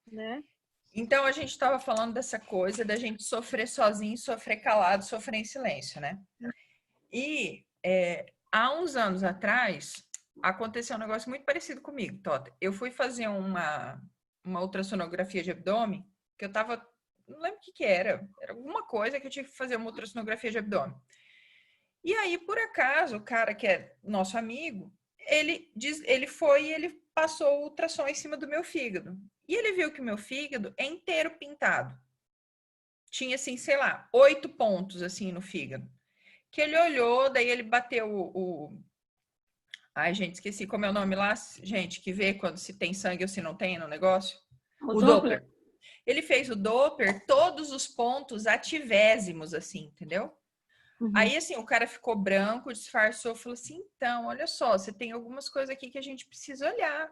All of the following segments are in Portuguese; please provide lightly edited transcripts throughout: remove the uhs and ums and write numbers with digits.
né? Então, a gente estava falando dessa coisa da gente sofrer sozinho, sofrer calado, sofrer em silêncio, né? E há uns anos atrás, aconteceu um negócio muito parecido comigo, Tota. Eu fui fazer uma ultrassonografia de abdômen, que eu tava... Não lembro o que era. Era alguma coisa que eu tive que fazer uma ultrassonografia de abdômen. E aí, por acaso, o cara que é nosso amigo, ele passou o ultrassom em cima do meu fígado. E ele viu que o meu fígado é inteiro pintado. Tinha, assim, sei lá, 8 pontos, assim, no fígado. Que ele olhou, daí ele bateu Ai, gente, esqueci como é o nome lá. Gente, que vê quando se tem sangue ou se não tem no negócio. O Doppler. Ele fez o Doppler, todos os pontos ativésimos, assim, entendeu? Uhum. Aí, assim, o cara ficou branco, disfarçou, falou assim, então, olha só, você tem algumas coisas aqui que a gente precisa olhar.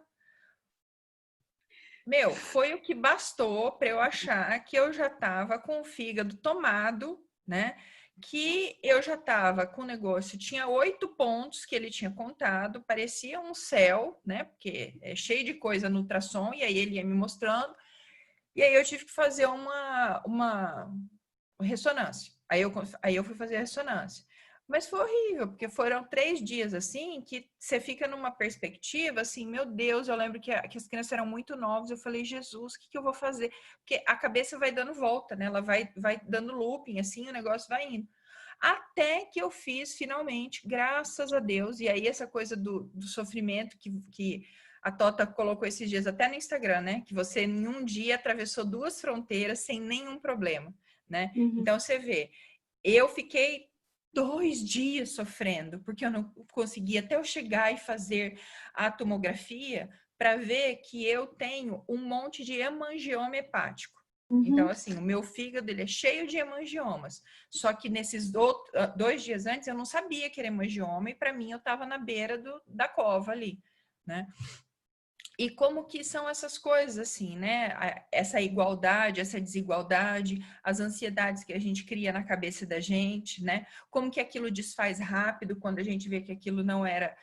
Meu, foi o que bastou para eu achar que eu já estava com o fígado tomado, né? Que eu já estava com o negócio, tinha 8 pontos que ele tinha contado, parecia um céu, né? Porque é cheio de coisa no ultrassom, e aí ele ia me mostrando, e aí eu tive que fazer uma ressonância. Aí eu fui fazer a ressonância. Mas foi horrível, porque foram 3 dias assim que você fica numa perspectiva assim, meu Deus, eu lembro que as crianças eram muito novas, eu falei, Jesus, o que eu vou fazer? Porque a cabeça vai dando volta, né? Ela vai dando looping, assim, o negócio vai indo. Até que eu fiz finalmente, graças a Deus, e aí essa coisa do sofrimento que a Tota colocou esses dias até no Instagram, né? Que você em um dia atravessou 2 fronteiras sem nenhum problema, né? Uhum. Então você vê, eu fiquei 2 dias sofrendo, porque eu não conseguia até eu chegar e fazer a tomografia para ver que eu tenho um monte de hemangioma hepático. Uhum. Então, assim, o meu fígado ele é cheio de hemangiomas. Só que nesses 2 dias antes eu não sabia que era hemangioma e para mim eu estava na beira da cova ali, né? E como que são essas coisas, assim, né? Essa igualdade, essa desigualdade, as ansiedades que a gente cria na cabeça da gente, né? Como que aquilo desfaz rápido quando a gente vê que aquilo não era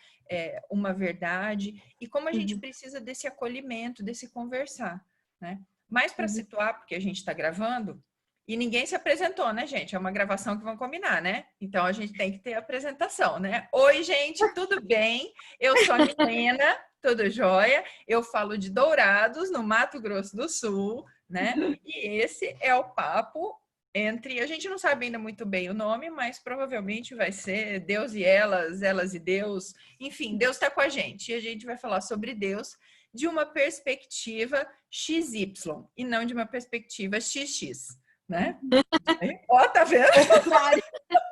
uma verdade. E como a gente precisa desse acolhimento, desse conversar, né? Mas para situar, porque a gente está gravando, e ninguém se apresentou, né, gente? É uma gravação que vão combinar, né? Então a gente tem que ter apresentação, né? Oi, gente, tudo bem? Eu sou a Milena, tudo jóia? Eu falo de Dourados, no Mato Grosso do Sul, né? E esse é o papo entre... A gente não sabe ainda muito bem o nome, mas provavelmente vai ser Deus e elas, elas e Deus. Enfim, Deus está com a gente. E a gente vai falar sobre Deus de uma perspectiva XY e não de uma perspectiva XX. Né? Ó, tá vendo?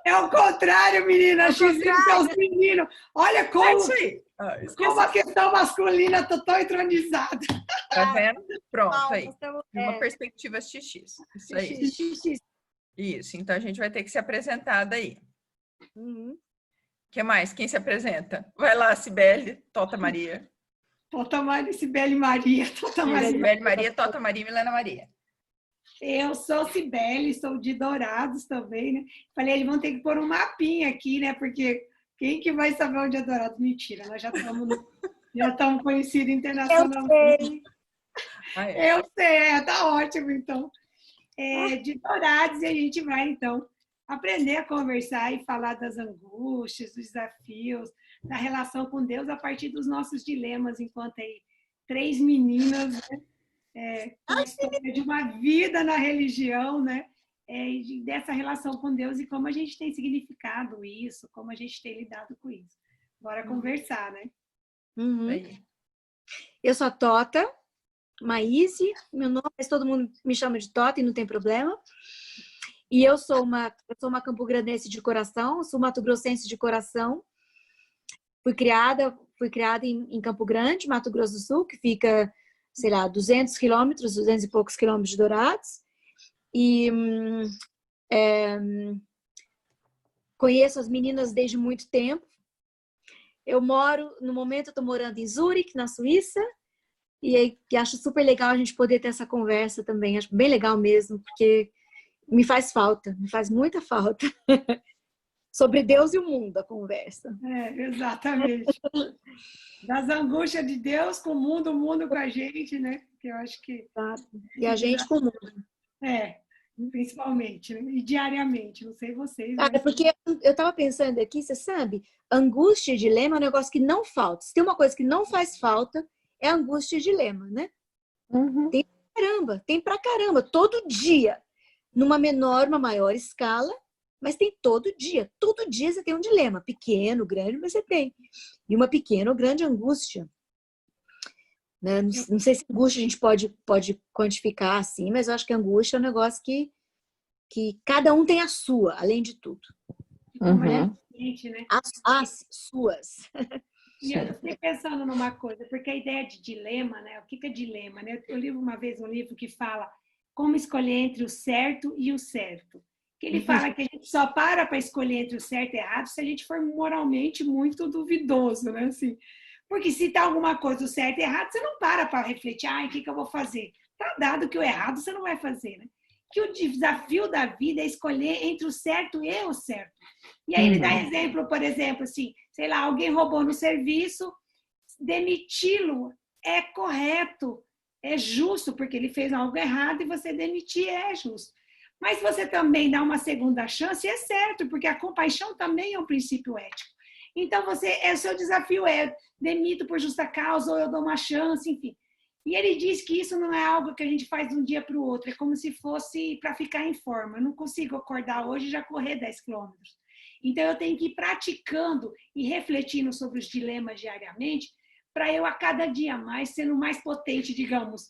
É o contrário, menina. XY é os meninos. Olha como, é isso aí. Como a questão masculina está tão entronizada. Tá vendo? Pronto, aí. De uma perspectiva XX. Isso aí. Isso, então a gente vai ter que se apresentar daí. O que mais? Quem se apresenta? Vai lá, Cibele, Tota Maria. Tota Maria, Cibele Maria. Tota Maria. Cibele Maria, Tota Maria e Milena Maria. Eu sou Cibele, sou de Dourados também, né? Falei, eles vão ter que pôr um mapinha aqui, né? Porque quem que vai saber onde é Dourados? Mentira, nós já estamos conhecidos internacionalmente. Eu sei, tá ótimo, então. De Dourados, e a gente vai, então, aprender a conversar e falar das angústias, dos desafios, da relação com Deus a partir dos nossos dilemas, enquanto aí 3 meninas, né? Com a história de uma vida na religião, né? Dessa relação com Deus e como a gente tem significado isso, como a gente tem lidado com isso. Bora conversar, né? Eu sou a Tota Maíse, meu nome, mas todo mundo me chama de Tota e não tem problema. E eu sou uma campograndense de coração, sou mato-grossense de coração. Fui criada em Campo Grande, Mato Grosso do Sul, que fica, sei lá, 200 quilômetros, 200 e poucos quilômetros de Dourados. E conheço as meninas desde muito tempo. No momento eu estou morando em Zurique, na Suíça, e acho super legal a gente poder ter essa conversa também. Acho bem legal mesmo, porque me faz muita falta. Sobre Deus e o mundo, a conversa. Exatamente. Das angústias de Deus com o mundo com a gente, né? porque eu acho que... E a gente com o mundo. Principalmente, né? E diariamente, não sei vocês, Cara, mas... porque eu estava pensando aqui, você sabe, angústia e dilema é um negócio que não falta. Se tem uma coisa que não faz falta, é angústia e dilema, né? Uhum. Tem pra caramba, todo dia, numa menor, uma maior escala, mas tem todo dia você tem um dilema, pequeno, grande, mas você tem. E uma pequena ou grande angústia. Né? Não sei se angústia a gente pode quantificar assim, mas eu acho que angústia é um negócio que cada um tem a sua, além de tudo. Uhum. Né? As suas. E eu fiquei pensando numa coisa, porque a ideia de dilema, né? O que é dilema? Né? Eu li uma vez um livro que fala como escolher entre o certo e o certo. Que ele fala que a gente só para escolher entre o certo e o errado se a gente for moralmente muito duvidoso, né? Assim, porque se tá alguma coisa do certo e errado, você não para refletir, o que eu vou fazer? Tá dado que o errado você não vai fazer, né? Que o desafio da vida é escolher entre o certo e o certo. E aí ele dá exemplo, por exemplo, assim, sei lá, alguém roubou no serviço, demiti-lo é correto, é justo, porque ele fez algo errado e você demitir é justo. Mas você também dá uma segunda chance, é certo, porque a compaixão também é um princípio ético. Então, o seu desafio é demito por justa causa ou eu dou uma chance, enfim. E ele diz que isso não é algo que a gente faz de um dia para o outro, é como se fosse para ficar em forma. Eu não consigo acordar hoje e já correr 10 quilômetros. Então, eu tenho que ir praticando e refletindo sobre os dilemas diariamente para eu, a cada dia mais, sendo mais potente, digamos,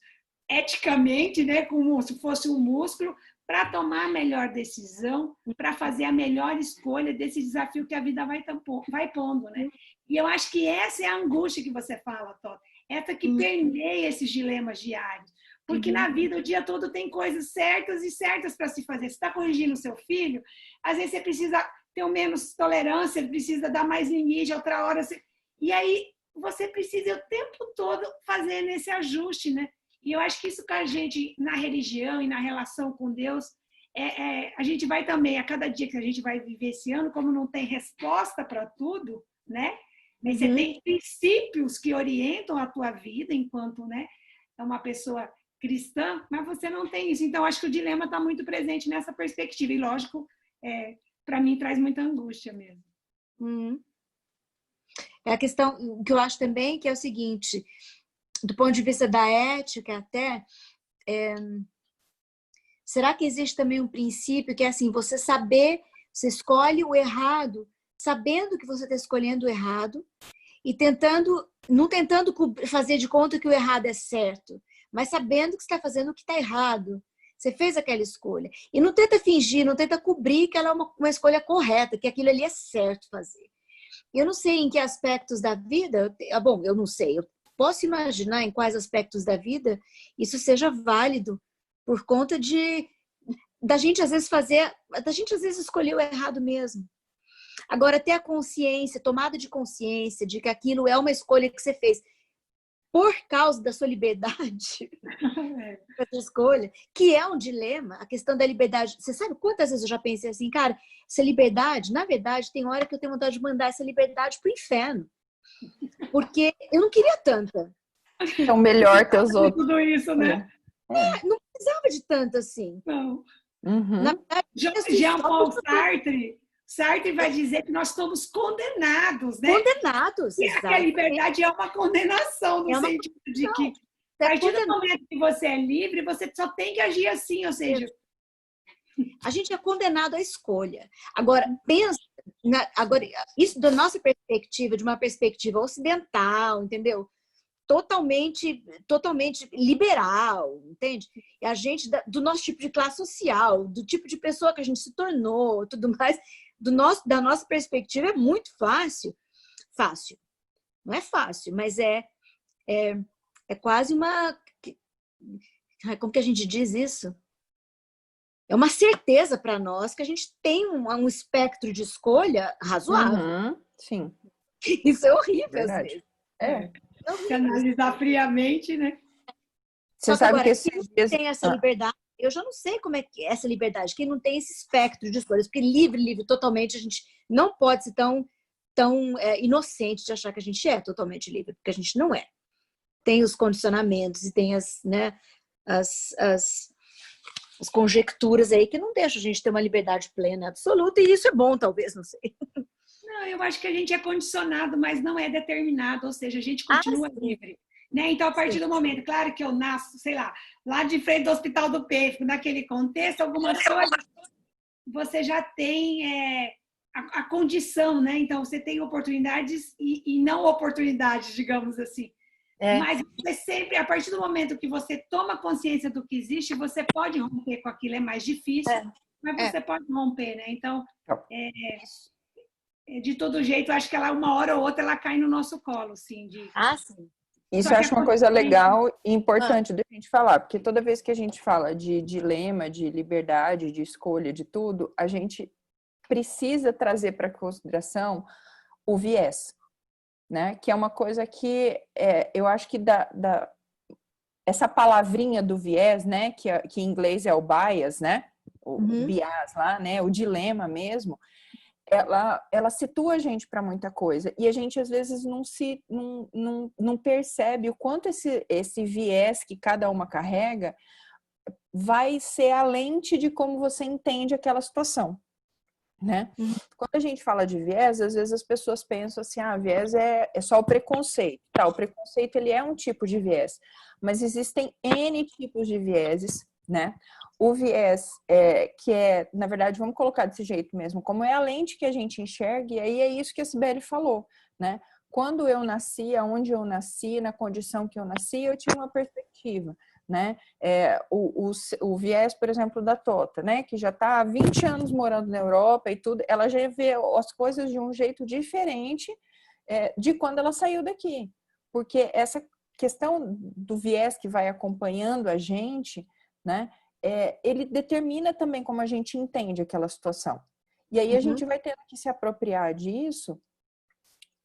eticamente, né, como se fosse um músculo, para tomar a melhor decisão, para fazer a melhor escolha desse desafio que a vida vai pondo, né? E eu acho que essa é a angústia que você fala, Tó. Essa que permeia esses dilemas diários. Porque na vida, o dia todo, tem coisas certas e certas para se fazer. Você está corrigindo o seu filho, às vezes você precisa ter menos tolerância, precisa dar mais limite, outra hora... E aí, você precisa o tempo todo fazer esse ajuste, né? E eu acho que isso que a gente, na religião e na relação com Deus, a gente vai também, a cada dia que a gente vai viver esse ano, como não tem resposta para tudo, né? Mas você tem princípios que orientam a tua vida enquanto, né, é uma pessoa cristã, mas você não tem isso. Então, acho que o dilema está muito presente nessa perspectiva. E, lógico, para mim, traz muita angústia mesmo. É a questão que eu acho também, que é o seguinte... Do ponto de vista da ética até, será que existe também um princípio que é assim, você escolhe o errado, sabendo que você está escolhendo o errado e não tentando fazer de conta que o errado é certo, mas sabendo que você está fazendo o que está errado. Você fez aquela escolha. E não tenta fingir, não tenta cobrir que ela é uma escolha correta, que aquilo ali é certo fazer. Eu não sei em que aspectos da vida, eu não sei, eu posso imaginar em quais aspectos da vida isso seja válido por conta da gente às vezes escolher o errado mesmo. Agora, ter a consciência, tomada de consciência de que aquilo é uma escolha que você fez por causa da sua liberdade, essa escolha, que é um dilema, a questão da liberdade. Você sabe quantas vezes eu já pensei assim, cara, essa liberdade, na verdade, tem hora que eu tenho vontade de mandar essa liberdade pro inferno. Porque eu não queria tanta. Então, melhor que os outros. Tudo isso, né? Não precisava de tanto assim. Não. Na verdade, Jean-Paul Sartre vai dizer que nós somos condenados, né? Condenados, e que a liberdade é uma condenação, no sentido de que, a partir do momento que você é livre, você só tem que agir assim, ou seja... A gente é condenado à escolha. Agora, isso da nossa perspectiva, de uma perspectiva ocidental, entendeu? Totalmente liberal, entende? E a gente, do nosso tipo de classe social, do tipo de pessoa que a gente se tornou, tudo mais, da nossa perspectiva é muito fácil. Fácil. Não é fácil, mas é quase uma... Como que a gente diz isso? É uma certeza para nós que a gente tem um espectro de escolha razoável. Sim. Isso é horrível, Verdade. às vezes. Se analisar friamente, né? Você sabe agora, que esses dias... tem essa liberdade, eu já não sei como é que é essa liberdade, quem não tem esse espectro de escolhas, porque livre totalmente, a gente não pode ser tão inocente de achar que a gente é totalmente livre, porque a gente não é. tem os condicionamentos e tem as, né, as conjecturas aí que não deixam a gente ter uma liberdade plena, absoluta, e isso é bom, talvez, não sei. Não, eu acho que a gente é condicionado, mas não é determinado, ou seja, a gente Ah, continua sim. livre. Né? Então, a partir Sim. do momento, claro que eu nasço, sei lá de frente do Hospital do Pêssego, naquele contexto, algumas coisas você já tem a condição, né? Então, você tem oportunidades e não oportunidades, digamos assim. Mas você sempre, a partir do momento que você toma consciência do que existe, você pode romper com aquilo, é mais difícil, mas você pode romper, né? Então, de todo jeito, acho que ela, uma hora ou outra, ela cai no nosso colo, assim. Ah, sim. Isso Só eu que acho uma coisa legal e importante da gente falar, porque toda vez que a gente fala de dilema, de liberdade, de escolha, de tudo, a gente precisa trazer para consideração o viés, né? Que é uma coisa que eu acho que essa palavrinha do viés, né? Que em inglês é o bias, né? O bias lá, né? O dilema mesmo. Ela situa a gente para muita coisa e a gente às vezes não percebe o quanto esse viés que cada uma carrega vai ser a lente de como você entende aquela situação, né? Quando a gente fala de viés, às vezes as pessoas pensam assim, viés é só o preconceito. Tá, o preconceito ele é um tipo de viés, mas existem N tipos de vieses, né? O viés, na verdade, vamos colocar desse jeito mesmo, como é a lente que a gente enxerga, e aí é isso que a Sibeli falou, né? Quando eu nasci, aonde eu nasci, na condição que eu nasci, eu tinha uma perspectiva, né? O viés, por exemplo, da Tota, né? Que já está há 20 anos morando na Europa e tudo, ela já vê as coisas de um jeito diferente de quando ela saiu daqui. Porque essa questão do viés que vai acompanhando a gente, né? Ele determina também como a gente entende aquela situação. E aí a gente vai tendo que se apropriar disso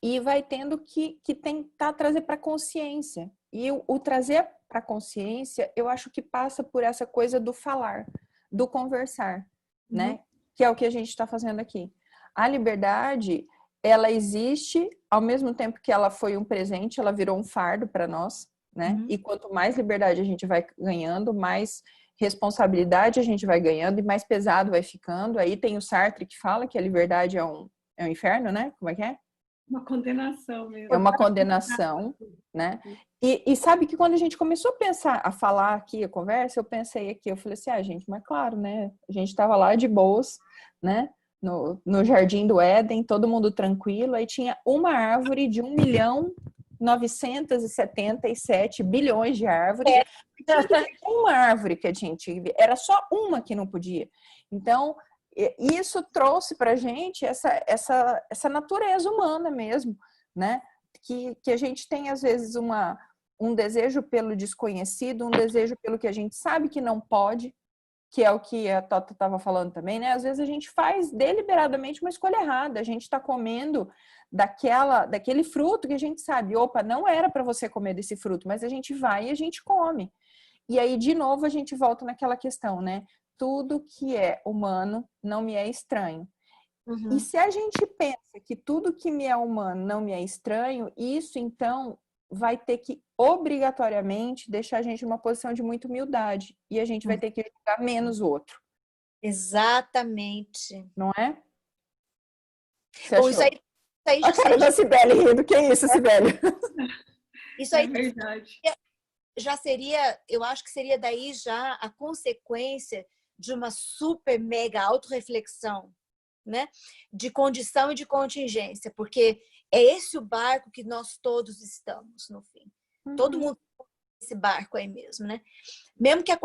e vai tendo que tentar trazer para consciência. E o trazer para consciência, eu acho que passa por essa coisa do falar, do conversar, né? Que é o que a gente está fazendo aqui. A liberdade, ela existe, ao mesmo tempo que ela foi um presente, ela virou um fardo para nós, né? E quanto mais liberdade a gente vai ganhando, mais responsabilidade a gente vai ganhando e mais pesado vai ficando. Aí tem o Sartre que fala que a liberdade é um inferno, né? Como é que é? Uma condenação mesmo. É uma condenação, né? E sabe que quando a gente começou a pensar, a falar aqui, a conversa, eu pensei aqui, eu falei assim, gente, mas claro, né? A gente estava lá de boas, né? No Jardim do Éden, todo mundo tranquilo, aí tinha uma árvore de 1.977 bilhões de árvores. Tinha que ter uma árvore que a gente... Era só uma que não podia. Então, isso trouxe para a gente essa natureza humana mesmo, né? Que a gente tem, às vezes, um desejo pelo desconhecido, um desejo pelo que a gente sabe que não pode, que é o que a Tota estava falando também, né? Às vezes a gente faz deliberadamente uma escolha errada, a gente está comendo daquele fruto que a gente sabe, opa, não era para você comer desse fruto, mas a gente vai e a gente come. E aí, de novo, a gente volta naquela questão, né? Tudo que é humano não me é estranho. E se a gente pensa que tudo que me é humano não me é estranho, isso então vai ter que obrigatoriamente deixar a gente numa posição de muita humildade. E a gente vai ter que julgar menos o outro. Exatamente. Não é? Você Bom, achou? isso aí A cara da Sibeli rindo. Que é isso, Sibeli? Isso aí verdade. já seria, eu acho que seria daí já a consequência de uma super mega autorreflexão, né? De condição e de contingência, porque é esse o barco que nós todos estamos, no fim. Todo mundo nesse barco aí mesmo, né? Mesmo que as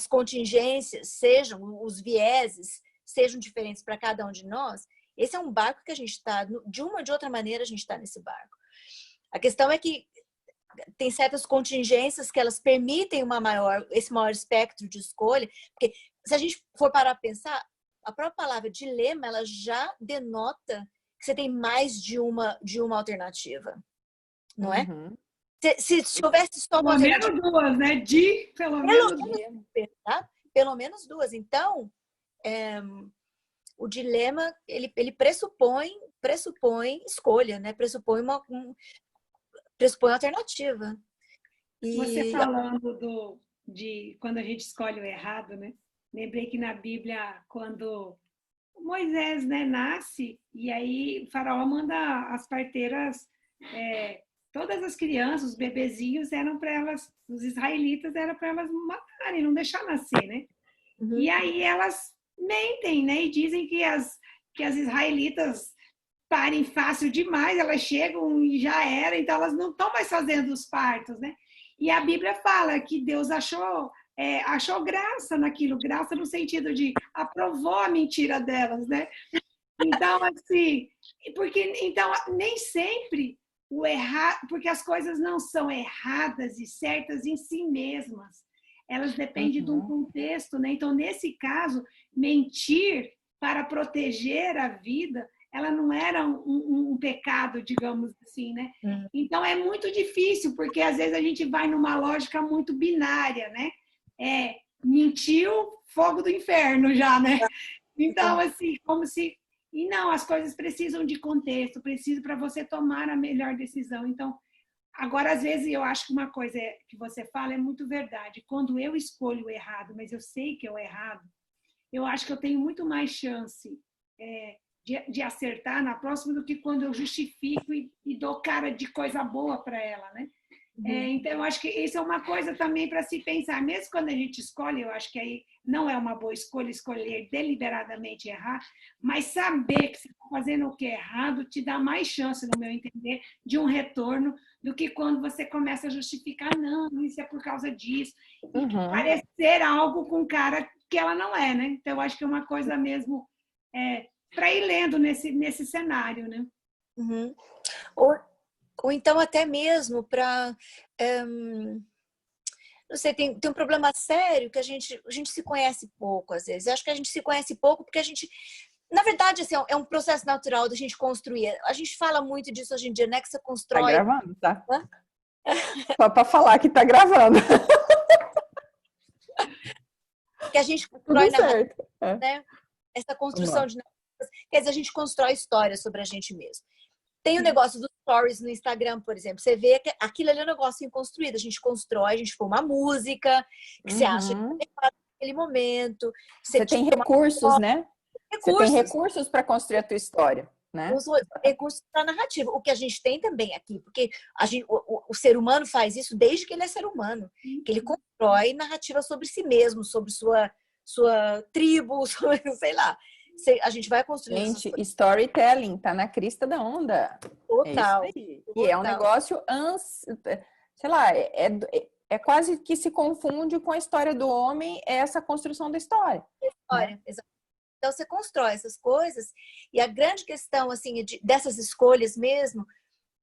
contingências sejam, os vieses sejam diferentes para cada um de nós, esse é um barco que a gente está, de uma ou de outra maneira a gente está nesse barco. A questão é que tem certas contingências que elas permitem esse maior espectro de escolha, porque se a gente for parar para pensar, a própria palavra dilema, ela já denota que você tem mais de uma alternativa, não é? Se houvesse só uma alternativa... Pelo menos duas, né? Pelo menos duas. Tá? Pelo menos duas. Então, o dilema, ele pressupõe escolha, né? Pressupõe pressupõe alternativa. Você falando de quando a gente escolhe o errado, né? Lembrei que na Bíblia, quando Moisés, né, nasce, e aí o faraó manda as parteiras, todas as crianças, os bebezinhos, eram para elas, os israelitas, era para elas matarem, não deixar nascer, né? Uhum. E aí elas mentem, né? E dizem que as israelitas parem fácil demais, elas chegam e já era, então elas não estão mais fazendo os partos, né? E a Bíblia fala que Deus achou graça naquilo, graça no sentido de aprovou a mentira delas, né? Então, assim, então nem sempre o errado, porque as coisas não são erradas e certas em si mesmas. Elas dependem de um contexto, né? Então, nesse caso, mentir para proteger a vida, ela não era um pecado, digamos assim, né? Então, é muito difícil, porque às vezes a gente vai numa lógica muito binária, né? Mentiu, fogo do inferno já, né? Então, assim, como se... E não, as coisas precisam de contexto, precisa para você tomar a melhor decisão. Então, agora, às vezes, eu acho que uma coisa que você fala é muito verdade. Quando eu escolho o errado, mas eu sei que é o errado, eu acho que eu tenho muito mais chance de acertar na próxima do que quando eu justifico e dou cara de coisa boa para ela, né? Então, eu acho que isso é uma coisa também para se pensar. Mesmo quando a gente escolhe, eu acho que aí não é uma boa escolha escolher deliberadamente errar, mas saber que você está fazendo o que é errado te dá mais chance, no meu entender, de um retorno do que quando você começa a justificar, não, isso é por causa disso, e parecer algo com cara que ela não é, né? Então, eu acho que é uma coisa mesmo para ir lendo nesse cenário, né? Uhum. Ou então até mesmo para... não sei, tem um problema sério que a gente se conhece pouco, às vezes. Eu acho que a gente se conhece pouco porque a gente... Na verdade, assim, é um processo natural da gente construir. A gente fala muito disso hoje em dia, né? Que você constrói... Tá gravando, tá? Só para falar que tá gravando. Que a gente constrói certo. né? Essa construção de... Quer dizer, a gente constrói histórias sobre a gente mesmo. Tem o negócio dos stories no Instagram, por exemplo. Você vê que aquilo ali é um negócio construído. A gente constrói, a gente põe uma música que você acha que é naquele momento. Você tem recursos, né? Você tem recursos para construir a tua história, né? Os recursos da narrativa. O que a gente tem também aqui, porque o ser humano faz isso desde que ele é ser humano. Que ele constrói narrativa sobre si mesmo, sobre sua tribo, sobre, sei lá. A gente vai construir. Gente, storytelling tá na crista da onda. Total. É isso aí. E é um negócio, sei lá, é quase que se confunde com a história do homem, essa construção da história. Né? Então você constrói essas coisas e a grande questão assim dessas escolhas mesmo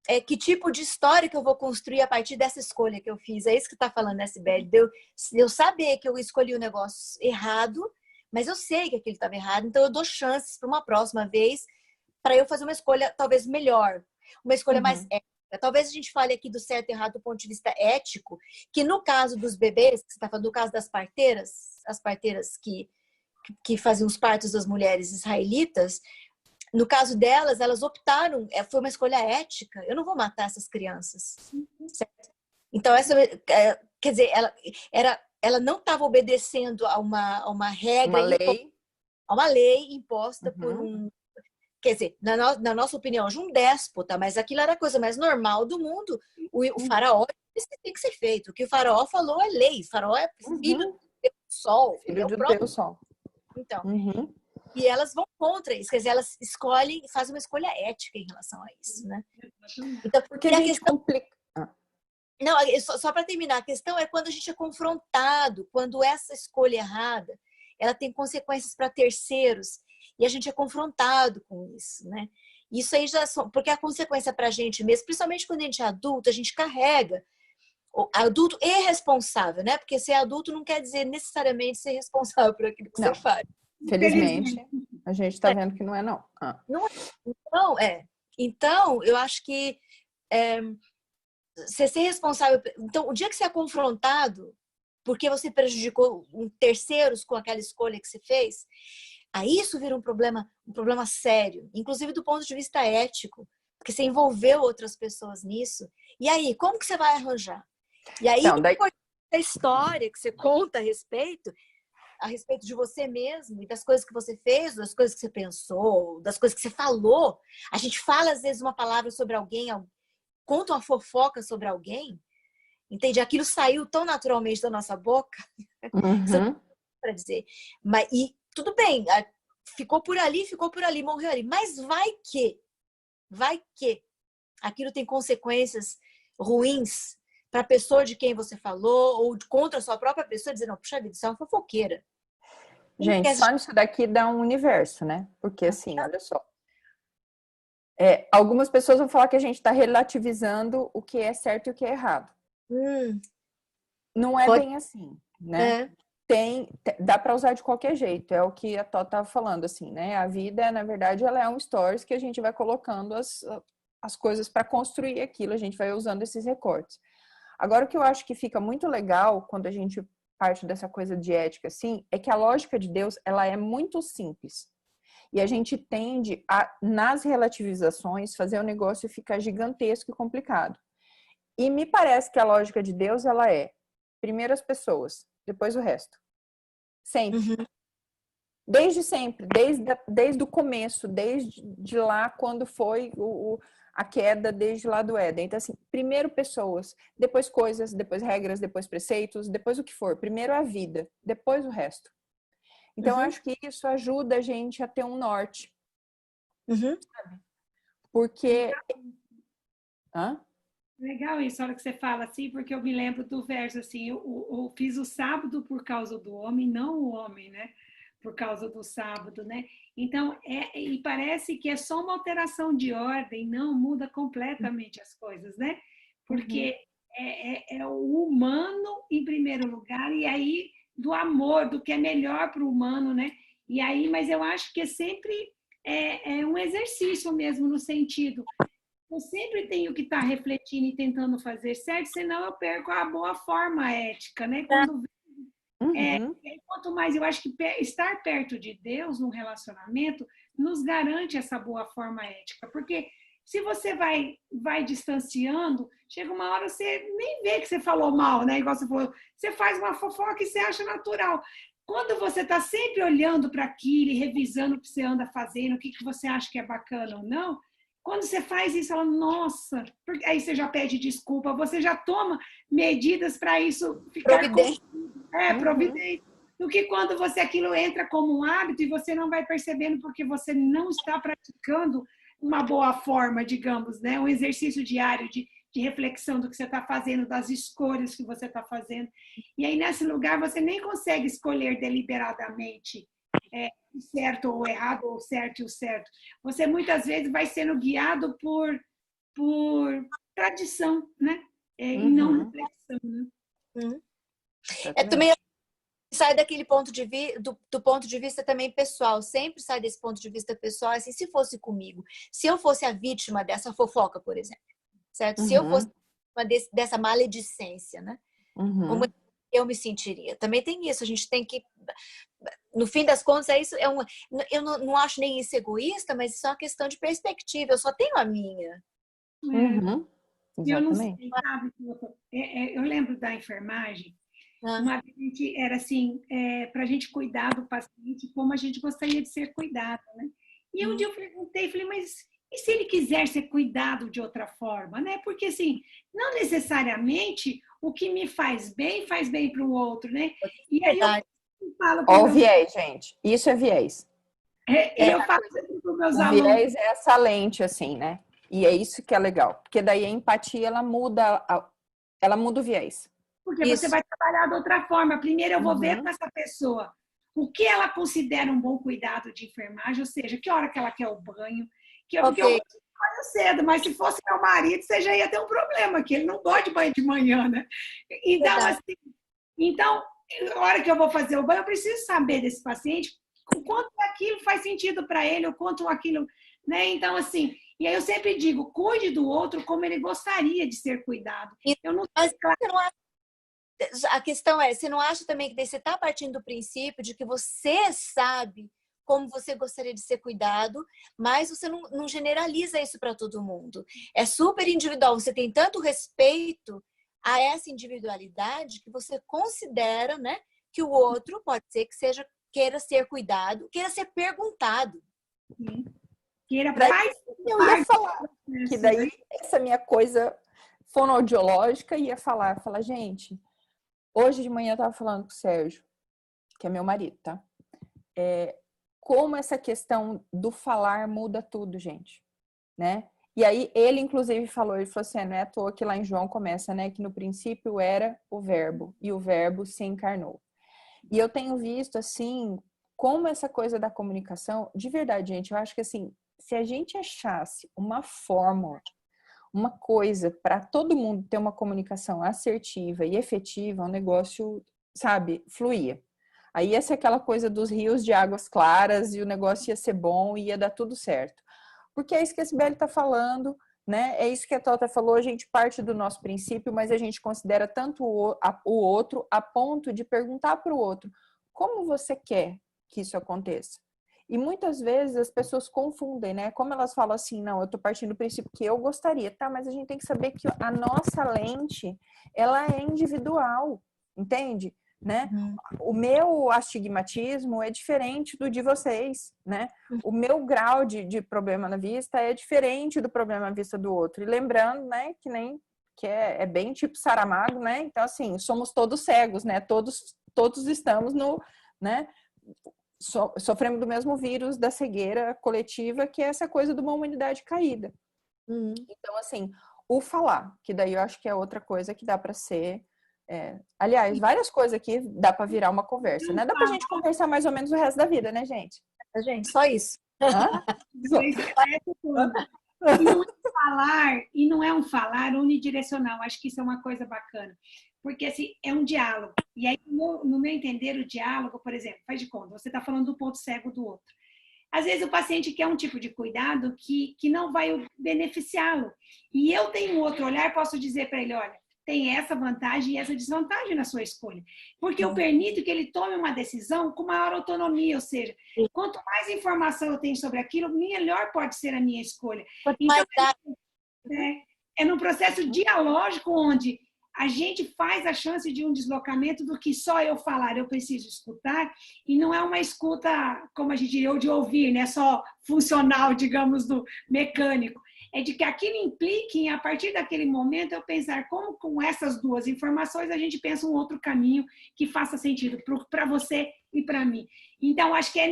é que tipo de história que eu vou construir a partir dessa escolha que eu fiz. É isso que tá falando, né, Sibeli? De eu saber que eu escolhi o negócio errado, mas eu sei que aquilo estava errado, então eu dou chances para uma próxima vez para eu fazer uma escolha talvez melhor, uma escolha mais ética. Talvez a gente fale aqui do certo e errado do ponto de vista ético, que no caso dos bebês, que você está falando do caso das parteiras, as parteiras que faziam os partos das mulheres israelitas, no caso delas, elas optaram, foi uma escolha ética, eu não vou matar essas crianças, certo? Então, quer dizer, ela não estava obedecendo a uma regra, a uma lei imposta por quer dizer, na nossa opinião, de um déspota, mas aquilo era a coisa mais normal do mundo. O faraó, isso tem que ser feito. O que o faraó falou é lei. O faraó é filho do Deus do Sol. Filho do Deus do Sol. Então, e elas vão contra isso, quer dizer, elas escolhem e fazem uma escolha ética em relação a isso, né? Então, porque a questão complica. Não, só para terminar, a questão é quando a gente é confrontado, quando essa escolha errada, ela tem consequências para terceiros e a gente é confrontado com isso, né? Isso aí porque a consequência para a gente mesmo, principalmente quando a gente é adulto, a gente carrega adulto e responsável, né? Porque ser adulto não quer dizer necessariamente ser responsável por aquilo que você faz. Felizmente, a gente está vendo que não é, não. Não é. Então, eu acho que você ser responsável... Então, o dia que você é confrontado porque você prejudicou terceiros com aquela escolha que você fez, aí isso vira um problema sério, inclusive do ponto de vista ético. porque você envolveu outras pessoas nisso. E aí, como que você vai arranjar? E aí, Então, daí... depois da história que você conta a respeito de você mesmo e das coisas que você fez, das coisas que você pensou, das coisas que você falou. A gente fala, às vezes, uma palavra sobre alguém, conta uma fofoca sobre alguém, entende? Aquilo saiu tão naturalmente da nossa boca, para dizer. Mas, e tudo bem, ficou por ali, morreu ali. Mas vai que aquilo tem consequências ruins para a pessoa de quem você falou, ou contra a sua própria pessoa, dizer, não, puxa vida, isso é uma fofoqueira. Gente, só nisso daqui dá um universo, né? Porque assim, olha só. Algumas pessoas vão falar que a gente está relativizando o que é certo e o que é errado. Não é bem assim, né? Dá para usar de qualquer jeito, é o que a Tó estava falando, assim, né? A vida, na verdade, ela é um stories que a gente vai colocando as coisas para construir aquilo, a gente vai usando esses recortes. Agora, o que eu acho que fica muito legal quando a gente parte dessa coisa de ética, assim, é que a lógica de Deus, ela é muito simples. E a gente tende a, nas relativizações, fazer o negócio ficar gigantesco e complicado. E me parece que a lógica de Deus, ela é primeiro as pessoas, depois o resto. Sempre. Desde sempre, desde o começo, desde lá quando foi a queda, desde lá do Éden. Então, assim, primeiro pessoas, depois coisas, depois regras, depois preceitos, depois o que for. Primeiro a vida, depois o resto. Então, eu acho que isso ajuda a gente a ter um norte. Porque... Legal isso, a hora que você fala assim, porque eu me lembro do verso assim, eu fiz o sábado por causa do homem, não o homem, né? Por causa do sábado, né? Então, e parece que é só uma alteração de ordem, não muda completamente as coisas, né? Porque é o humano em primeiro lugar, e aí do amor, do que é melhor para o humano, né? E aí, mas eu acho que sempre é um exercício mesmo no sentido. Eu sempre tenho que estar refletindo e tentando fazer certo, senão eu perco a boa forma ética, né? Quanto mais eu acho que estar perto de Deus num relacionamento nos garante essa boa forma ética, porque se você vai distanciando, chega uma hora você nem vê que você falou mal, né? Igual você falou, você faz uma fofoca e você acha natural. Quando você está sempre olhando para aquilo e revisando o que você anda fazendo, o que você acha que é bacana ou não, quando você faz isso, ela, nossa, aí você já pede desculpa, você já toma medidas para isso ficar Providência. Providência. Do que quando aquilo entra como um hábito e você não vai percebendo porque você não está praticando uma boa forma, digamos, né? Um exercício diário de reflexão do que você está fazendo, das escolhas que você está fazendo. E aí, nesse lugar, você nem consegue escolher deliberadamente certo ou errado, ou certo e o certo. Você, muitas vezes, vai sendo guiado por tradição, né? E não reflexão, né? Também sai daquele ponto de do ponto de vista também pessoal, sempre sai desse ponto de vista pessoal, assim, se fosse comigo, se eu fosse a vítima dessa fofoca, por exemplo, certo? Se eu fosse dessa maledicência, né? Como eu me sentiria? Também tem isso, a gente tem que, no fim das contas, eu não acho nem isso egoísta, mas isso é uma questão de perspectiva, eu só tenho a minha. Eu não sei, sabe? Eu lembro da enfermagem. Uma vez era assim, para a gente cuidar do paciente como a gente gostaria de ser cuidado, né? E um dia eu perguntei, falei, mas e se ele quiser ser cuidado de outra forma, né? Porque assim, não necessariamente o que me faz bem para o outro, né? E aí eu falo para o viés, gente, isso é viés. Eu falo para os meus alunos. O viés é essa lente, assim, né? E é isso que é legal, porque daí a empatia ela muda o viés. Porque você vai trabalhar de outra forma. Primeiro eu vou ver com essa pessoa o que ela considera um bom cuidado de enfermagem, ou seja, que hora que ela quer o banho. Porque eu banho cedo, mas se fosse meu marido, você já ia ter um problema, que ele não gosta de banho de manhã, né? Então, a hora que eu vou fazer o banho, eu preciso saber desse paciente o quanto aquilo faz sentido para ele, o quanto aquilo, né? Então, assim, e aí eu sempre digo, cuide do outro como ele gostaria de ser cuidado. Eu não A questão é, você não acha também que você está partindo do princípio de que você sabe como você gostaria de ser cuidado, mas você não generaliza isso para todo mundo. É super individual. Você tem tanto respeito a essa individualidade que você considera, né, que o outro pode ser que queira ser cuidado, queira ser perguntado. Queira eu ia falar que daí essa minha coisa fonoaudiológica ia falar, gente, hoje de manhã eu tava falando com o Sérgio, que é meu marido, tá? Como essa questão do falar muda tudo, gente, né? E aí ele, inclusive, falou assim, não é à toa que lá em João começa, né? Que no princípio era o verbo, e o verbo se encarnou. E eu tenho visto, assim, como essa coisa da comunicação, de verdade, gente, eu acho que, assim, se a gente achasse uma fórmula, uma coisa para todo mundo ter uma comunicação assertiva e efetiva, o negócio, sabe, fluía. Aí ia ser aquela coisa dos rios de águas claras e o negócio ia ser bom e ia dar tudo certo. Porque é isso que a Sibeli está falando, né? É isso que a Tota falou, a gente parte do nosso princípio, mas a gente considera tanto o outro a ponto de perguntar para o outro, como você quer que isso aconteça? E muitas vezes as pessoas confundem, né? Como elas falam assim, não, eu tô partindo do princípio que eu gostaria, tá? Mas a gente tem que saber que a nossa lente, ela é individual, entende? Né? O meu astigmatismo é diferente do de vocês, né? O meu grau de problema na vista é diferente do problema na vista do outro. E lembrando, né, que é bem tipo Saramago, né? Então, assim, somos todos cegos, né? Todos estamos né? Sofremos do mesmo vírus da cegueira coletiva, que é essa coisa de uma humanidade caída. Então, assim, o falar, que daí eu acho que é outra coisa que dá para ser... aliás, várias coisas aqui dá para virar uma conversa, né? Dá pra gente conversar mais ou menos o resto da vida, né, gente? Gente, só isso. E não é falar, e não é um falar unidirecional. Acho que isso é uma coisa bacana. Porque assim, é um diálogo. E aí, no meu entender, o diálogo, por exemplo, faz de conta, você está falando do ponto cego do outro. Às vezes o paciente quer um tipo de cuidado que não vai beneficiá-lo. E eu tenho outro olhar, posso dizer para ele, olha, tem essa vantagem e essa desvantagem na sua escolha. Porque eu permito que ele tome uma decisão com maior autonomia, ou seja, quanto mais informação eu tenho sobre aquilo, melhor pode ser a minha escolha. Então, é num processo dialógico onde a gente faz a chance de um deslocamento do que só eu falar, eu preciso escutar, e não é uma escuta, como a gente diria, ou de ouvir, né? Só funcional, digamos, do mecânico. É de que aquilo implique, a partir daquele momento, eu pensar como com essas duas informações a gente pensa um outro caminho que faça sentido para você e para mim. Então, acho que é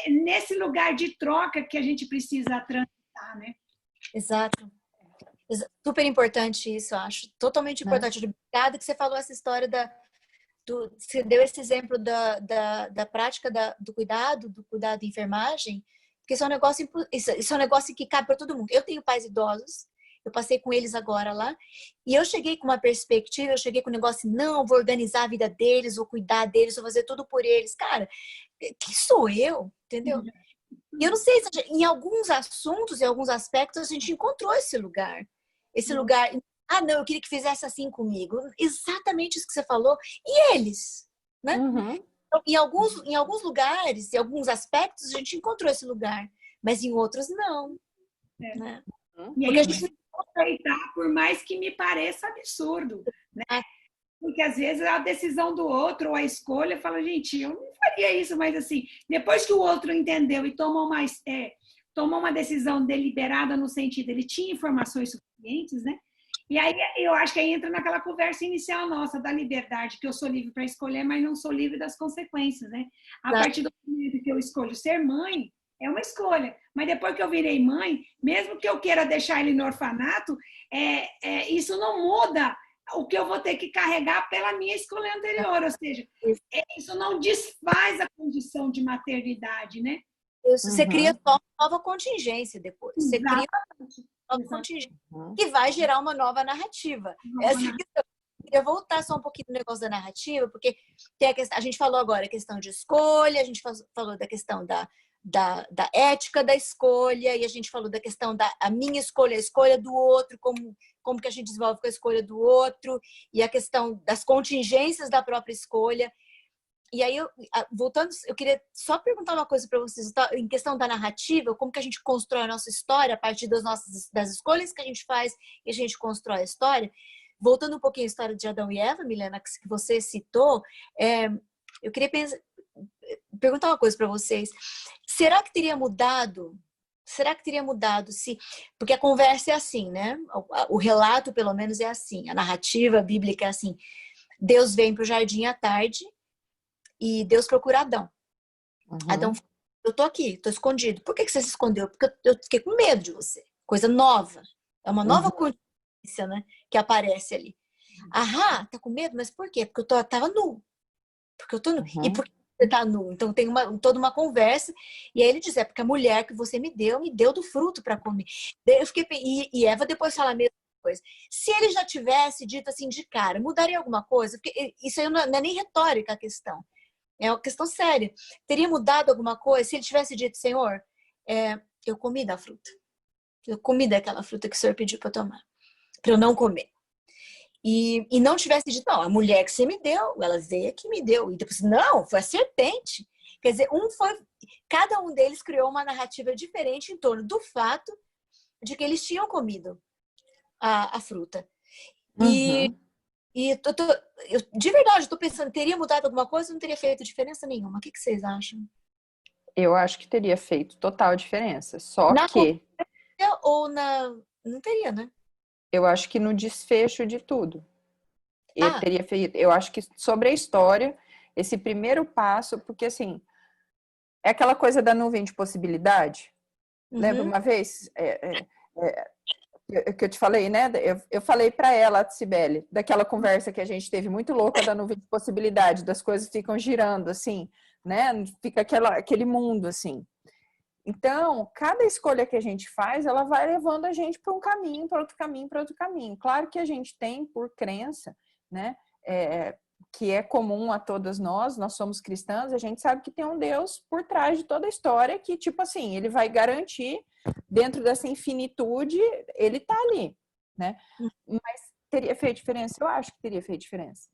nesse lugar de troca que a gente precisa transitar, né? Exato. Super importante isso, eu acho. Totalmente importante. Obrigada que você falou essa história você deu esse exemplo da prática do cuidado de enfermagem, porque isso é um negócio que cabe para todo mundo. Eu tenho pais idosos, eu passei com eles agora lá, e eu cheguei com uma perspectiva, eu cheguei com o negócio, não, vou organizar a vida deles, vou cuidar deles, vou fazer tudo por eles. Cara, quem sou eu? Entendeu? E eu não sei se em alguns assuntos, em alguns aspectos, a gente encontrou esse lugar. Esse lugar, não, eu queria que fizesse assim comigo. Exatamente isso que você falou. E eles, né? Então, em alguns lugares, em alguns aspectos, a gente encontrou esse lugar. Mas em outros, não. Né? E aí a gente tem que respeitar, por mais que me pareça absurdo. Né? Porque às vezes a decisão do outro, ou a escolha, fala, gente, eu não faria isso, mas assim, depois que o outro entendeu e tomou uma decisão deliberada no sentido, ele tinha informações suficientes, né? E aí eu acho que aí entra naquela conversa inicial nossa da liberdade, que eu sou livre para escolher, mas não sou livre das consequências, né? A partir do momento que eu escolho ser mãe, é uma escolha. Mas depois que eu virei mãe, mesmo que eu queira deixar ele no orfanato, isso não muda o que eu vou ter que carregar pela minha escolha anterior. Ou seja, isso não desfaz a condição de maternidade, né? Você cria uma nova contingência depois. Você cria uma nova contingência que vai gerar uma nova narrativa. Eu queria voltar só um pouquinho no negócio da narrativa, porque tem a gente falou agora a questão de escolha, a gente falou da questão da ética da escolha, e a gente falou da questão da minha escolha, a escolha do outro, como que a gente desenvolve com a escolha do outro, e a questão das contingências da própria escolha. E aí, voltando, eu queria só perguntar uma coisa para vocês, em questão da narrativa, como que a gente constrói a nossa história a partir das escolhas que a gente faz e a gente constrói a história. Voltando um pouquinho à história de Adão e Eva, Milena, que você citou, eu queria perguntar uma coisa para vocês. Será que teria mudado? Será que teria mudado se... Porque a conversa é assim, né? O relato, pelo menos, é assim. A narrativa bíblica é assim. Deus vem para o jardim à tarde e Deus procura Adão. Adão fala, eu tô aqui, tô escondido. Por que você se escondeu? Porque eu fiquei com medo de você. Coisa nova. É uma nova consciência, né? Que aparece ali. Aham, tá com medo? Mas por quê? Porque eu tava nu. Porque eu tô nu. E por que você tá nu? Então tem toda uma conversa. E aí ele diz, porque a mulher que você me deu do fruto para comer. Eu fiquei, e Eva depois fala a mesma coisa. Se ele já tivesse dito assim de cara, mudaria alguma coisa? Porque isso aí não é nem retórica a questão. É uma questão séria. Teria mudado alguma coisa se ele tivesse dito, Senhor, eu comi da fruta. Eu comi daquela fruta que o Senhor pediu para eu tomar. Para eu não comer. E não tivesse dito, não, a mulher que você me deu, ela veio aqui e me deu. E depois, não, foi a serpente. Quer dizer, cada um deles criou uma narrativa diferente em torno do fato de que eles tinham comido a fruta. E eu, de verdade, estou pensando, teria mudado alguma coisa ou não teria feito diferença nenhuma? O que vocês acham? Eu acho que teria feito total diferença. Só na que... Ou na... Não teria, né? Eu acho que no desfecho de tudo. Teria feito... Eu acho que sobre a história, esse primeiro passo, porque assim, é aquela coisa da nuvem de possibilidade. Lembra uma vez... que eu te falei, né? Eu falei para ela, Cibele, daquela conversa que a gente teve muito louca da nuvem de possibilidade, das coisas ficam girando, assim, né? Fica aquele mundo, assim. Então, cada escolha que a gente faz, ela vai levando a gente para um caminho, para outro caminho, para outro caminho. Claro que a gente tem, por crença, né? Que é comum a todas nós somos cristãs, a gente sabe que tem um Deus por trás de toda a história que, tipo assim, ele vai garantir, dentro dessa infinitude, ele tá ali, né? Mas teria feito diferença? Eu acho que teria feito diferença.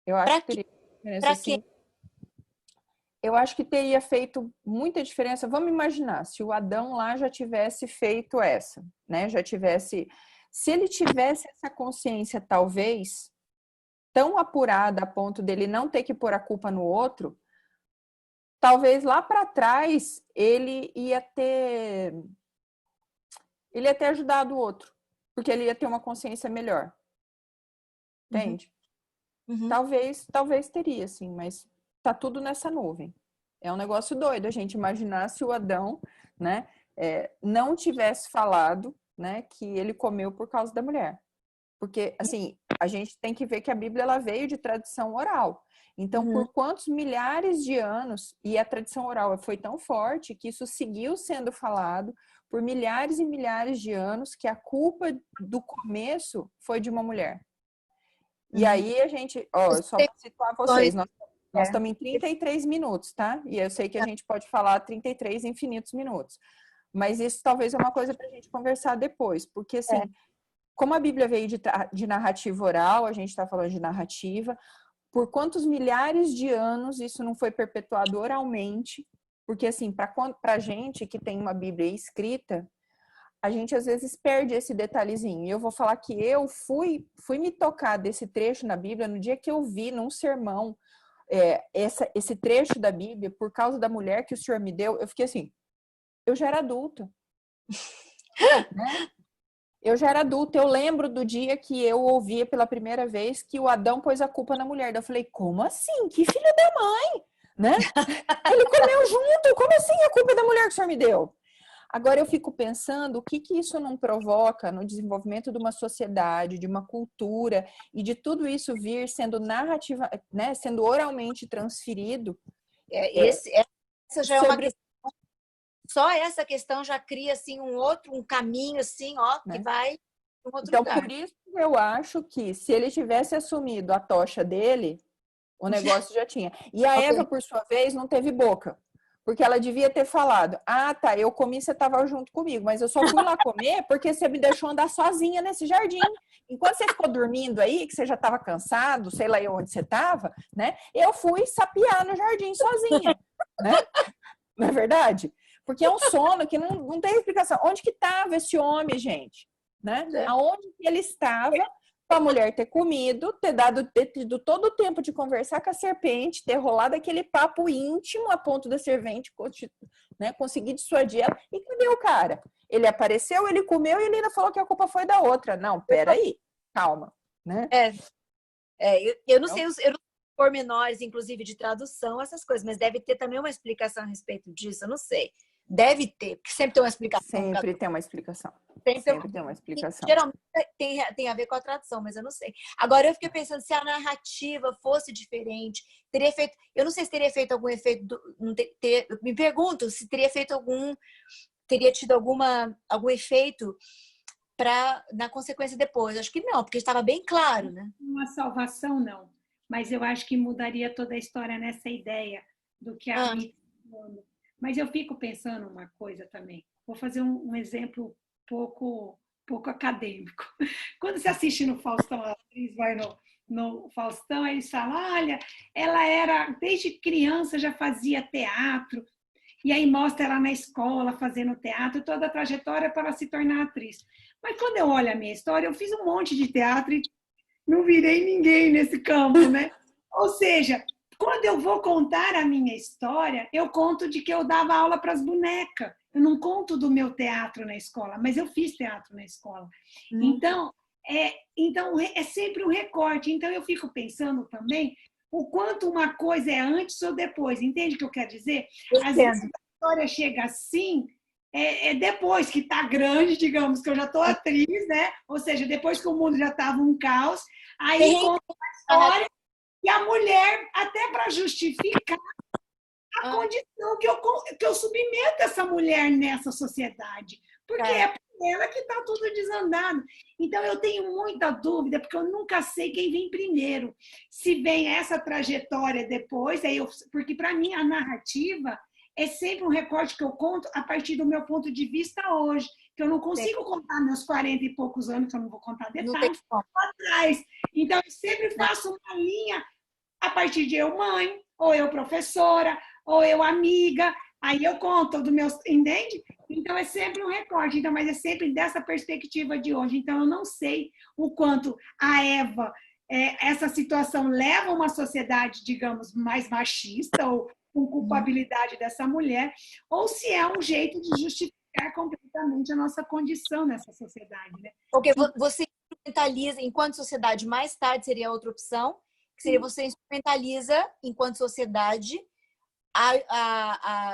Eu acho que teria feito diferença, assim. Eu acho que teria feito muita diferença. Vamos imaginar, se o Adão lá já tivesse feito essa, né? Se ele tivesse essa consciência, talvez, tão apurada a ponto dele não ter que pôr a culpa no outro, talvez lá para trás ele ia ter ajudado o outro, porque ele ia ter uma consciência melhor. Entende? Talvez teria, sim, mas tá tudo nessa nuvem. É um negócio doido a gente imaginar se o Adão, né, não tivesse falado, né, que ele comeu por causa da mulher. Porque, assim, a gente tem que ver que a Bíblia ela veio de tradição oral. Então, por quantos milhares de anos, e a tradição oral foi tão forte que isso seguiu sendo falado por milhares e milhares de anos, que a culpa do começo foi de uma mulher. E aí a gente, só para situar vocês, nós estamos em 33 minutos, tá? E eu sei que a gente pode falar 33 infinitos minutos. Mas isso talvez é uma coisa para a gente conversar depois, porque assim, como a Bíblia veio de narrativa oral, a gente está falando de narrativa, por quantos milhares de anos isso não foi perpetuado oralmente? Porque assim, para a gente que tem uma Bíblia escrita, a gente às vezes perde esse detalhezinho. E eu vou falar que eu fui me tocar desse trecho na Bíblia no dia que eu vi num sermão esse trecho da Bíblia, por causa da mulher que o Senhor me deu, eu fiquei assim, eu já era adulta. Né? Eu já era adulta. Eu lembro do dia que eu ouvia pela primeira vez que o Adão pôs a culpa na mulher. Eu falei, como assim? Que filho da mãe? Né? Ele comeu junto. Como assim a culpa é da mulher que o Senhor me deu? Agora eu fico pensando o que isso não provoca no desenvolvimento de uma sociedade, de uma cultura e de tudo isso vir sendo narrativa, né, sendo oralmente transferido. Essa já é uma questão. Só essa questão já cria assim um caminho assim, que vai para um outro lugar. Por isso eu acho que se ele tivesse assumido a tocha dele, o negócio já tinha. E a Eva, por sua vez, não teve boca. Porque ela devia ter falado, ah, tá, eu comi, você estava junto comigo, mas eu só fui lá comer porque você me deixou andar sozinha nesse jardim. Enquanto você ficou dormindo aí, que você já estava cansado, sei lá onde você estava, né? Eu fui sapear no jardim sozinha, né? Não é verdade? Porque é um sono que não tem explicação. Onde que estava esse homem, gente? Né? Aonde que ele estava para a mulher ter comido, ter tido todo o tempo de conversar com a serpente, ter rolado aquele papo íntimo a ponto da serpente, né, conseguir dissuadir ela. E cadê o cara? Ele apareceu, ele comeu e ele ainda falou que a culpa foi da outra. Não, peraí, calma. Né? Eu não sei, eu não sei pormenores, inclusive de tradução, essas coisas, mas deve ter também uma explicação a respeito disso, eu não sei. Deve ter, porque sempre tem uma explicação. Sempre tem uma explicação. Sempre tem uma explicação. Geralmente tem a ver com a tradução, mas eu não sei. Agora, eu fiquei pensando, se a narrativa fosse diferente, teria feito... Eu não sei se teria feito algum efeito... me pergunto se teria feito teria tido algum efeito na consequência depois. Acho que não, porque estava bem claro, né? Uma salvação, não. Mas eu acho que mudaria toda a história nessa ideia do que a Mita está falando. Mas eu fico pensando uma coisa também. Vou fazer um exemplo pouco acadêmico. Quando você assiste no Faustão, a atriz vai no Faustão, eles falam, olha, ela era, desde criança já fazia teatro, e aí mostra ela na escola fazendo teatro, toda a trajetória para se tornar atriz. Mas quando eu olho a minha história, eu fiz um monte de teatro e não virei ninguém nesse campo, né? Ou seja, quando eu vou contar a minha história, eu conto de que eu dava aula para as bonecas. Eu não conto do meu teatro na escola, mas eu fiz teatro na escola. Então, é sempre um recorte. Então, eu fico pensando também o quanto uma coisa é antes ou depois. Entende o que eu quero dizer? Às vezes a história chega assim, depois que está grande, digamos, que eu já estou atriz, né? Ou seja, depois que o mundo já estava um caos, aí conta a história e a mulher, até para justificar a condição que eu submeto essa mulher nessa sociedade. Porque é por ela que está tudo desandado. Então, eu tenho muita dúvida, porque eu nunca sei quem vem primeiro. Se vem essa trajetória depois, porque para mim a narrativa é sempre um recorte que eu conto a partir do meu ponto de vista hoje. Que eu não consigo contar meus 40 e poucos anos, que eu não vou contar detalhes, atrás. Então, eu sempre faço uma linha a partir de eu mãe, ou eu professora, ou eu amiga, aí eu conto do meu, entende? Então é sempre um recorte, então, mas é sempre dessa perspectiva de hoje. Então eu não sei o quanto a Eva, essa situação leva uma sociedade, digamos, mais machista, ou com culpabilidade dessa mulher, ou se é um jeito de justificar completamente a nossa condição nessa sociedade, né? Porque você instrumentaliza, enquanto sociedade, mais tarde seria outra opção, que seria você instrumentaliza, enquanto sociedade,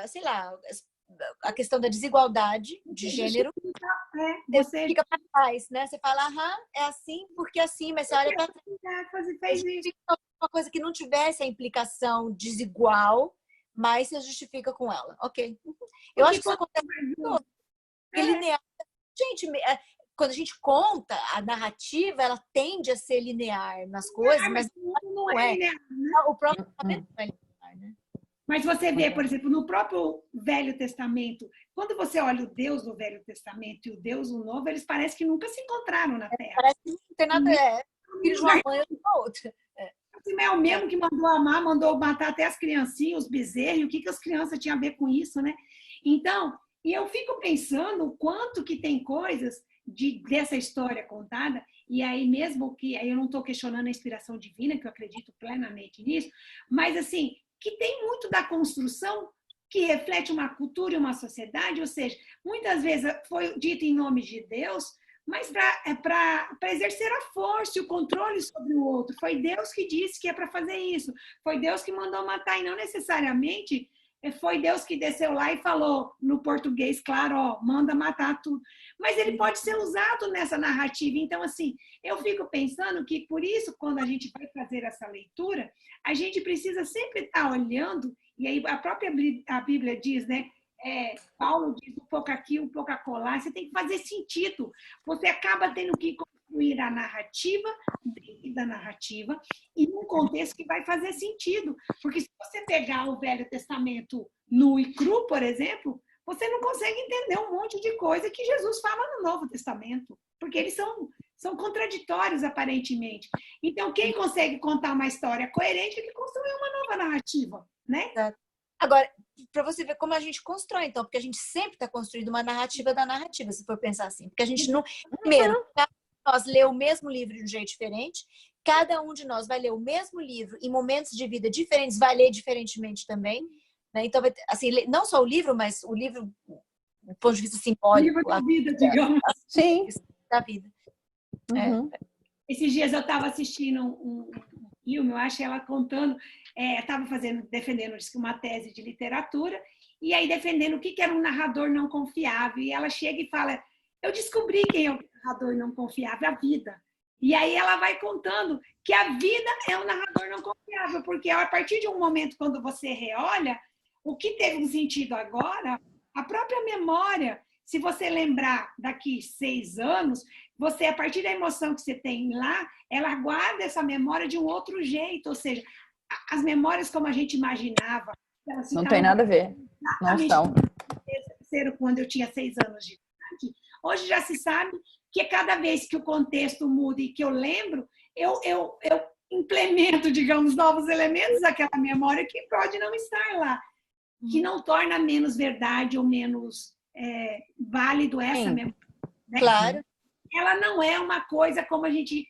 sei lá, a questão da desigualdade de gênero. Você fica para trás, né? Você fala, é assim, porque assim, mas você olha para trás. Uma coisa que não tivesse a implicação desigual, mas você justifica com ela. Ok. Eu acho que isso acontece muito. Linear. Gente, quando a gente conta a narrativa, ela tende a ser linear nas coisas, mas não é. O próprio pensamento não é linear, né? Mas você vê, por exemplo, no próprio Velho Testamento, quando você olha o Deus do Velho Testamento e o Deus do Novo, eles parecem que nunca se encontraram na Terra. Parece que não tem nada, filho de uma mãe ou de uma outra. É o mesmo que mandou amar, mandou matar até as criancinhas, os bezerros, o que as crianças tinham a ver com isso, né? Então, e eu fico pensando o quanto que tem coisas dessa história contada, e aí mesmo que, aí eu não estou questionando a inspiração divina, que eu acredito plenamente nisso, mas assim, que tem muito da construção que reflete uma cultura e uma sociedade, ou seja, muitas vezes foi dito em nome de Deus, mas para exercer a força e o controle sobre o outro. Foi Deus que disse que é para fazer isso. Foi Deus que mandou matar, e não necessariamente foi Deus que desceu lá e falou no português, claro, ó, manda matar tudo. Mas ele pode ser usado nessa narrativa. Então, assim, eu fico pensando que, por isso, quando a gente vai fazer essa leitura, a gente precisa sempre estar olhando, e aí a própria Bíblia diz, né? Paulo diz um pouco aqui, um pouco acolá, você tem que fazer sentido. Você acaba tendo que construir a narrativa da narrativa e num contexto que vai fazer sentido. Porque se você pegar o Velho Testamento nu e cru, por exemplo, você não consegue entender um monte de coisa que Jesus fala no Novo Testamento, porque eles são contraditórios, aparentemente. Então, quem consegue contar uma história coerente é que construiu uma nova narrativa, né? Agora, para você ver como a gente constrói, então, porque a gente sempre está construindo uma narrativa da narrativa, se for pensar assim. Porque a gente não... Primeiro, cada um de nós lê o mesmo livro de um jeito diferente, cada um de nós vai ler o mesmo livro em momentos de vida diferentes, vai ler diferentemente também, né? Então, assim, não só o livro, mas o livro do ponto de vista simbólico. O livro da vida, digamos. Sim. Da vida. Uhum. Esses dias eu estava assistindo um filme, eu acho ela contando, estava defendendo uma tese de literatura, e aí defendendo o que era um narrador não confiável. E ela chega e fala, eu descobri quem é o narrador não confiável, a vida. E aí ela vai contando que a vida é um narrador não confiável, porque a partir de um momento, quando você reolha, o que teve um sentido agora, a própria memória, se você lembrar daqui 6 anos, você, a partir da emoção que você tem lá, ela guarda essa memória de um outro jeito, ou seja, as memórias como a gente imaginava, não tem nada a ver, não são. Quando eu tinha 6 anos de idade, hoje já se sabe que cada vez que o contexto muda e que eu lembro, eu implemento, digamos, novos elementos daquela memória que pode não estar lá, que não torna menos verdade ou menos válido essa memória. Né? Claro. Ela não é uma coisa como a gente,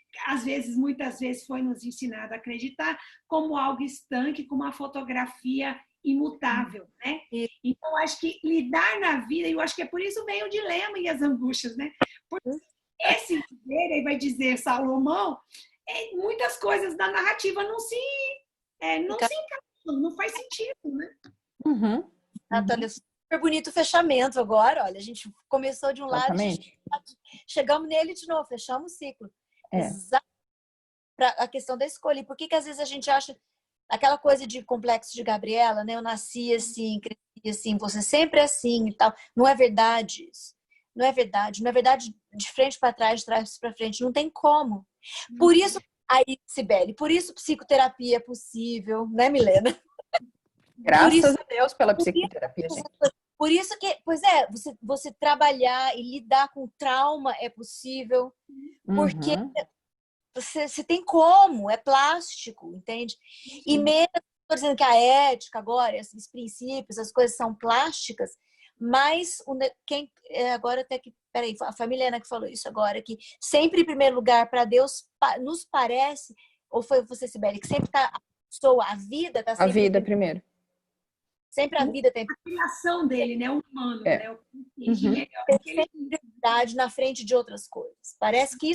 muitas vezes foi nos ensinado a acreditar, como algo estanque, como uma fotografia imutável, né? Então, acho que lidar na vida, e eu acho que é por isso vem o dilema e as angústias, né? Porque esse viver, aí vai dizer Salomão, muitas coisas da narrativa não se encaixam, não faz sentido, né? Uhum. Natália, super bonito o fechamento agora, olha, a gente começou de um lado, chegamos nele de novo, fechamos o ciclo. Exato. Para a questão da escolha. E por que às vezes a gente acha aquela coisa de complexo de Gabriela, né? Eu nasci assim, cresci assim, você sempre é assim e tal. Não é verdade isso. Não é verdade. Não é verdade de frente para trás, de trás para frente. Não tem como. Por isso, aí, Cibele, por isso psicoterapia é possível, né, Milena? Graças a Deus pela psicoterapia, gente. Por isso que, você trabalhar e lidar com trauma é possível, porque você tem como, é plástico, entende? E mesmo, estou dizendo que a ética agora, esses princípios, as coisas são plásticas, mas agora até que, peraí, a família que falou isso agora, que sempre em primeiro lugar para Deus nos parece, ou foi você, Sibeli, que sempre está a vida está sempre... A vida primeiro. Sempre a vida tem... A criação dele, né? O humano, né? Tem prioridade na frente de outras coisas. Parece que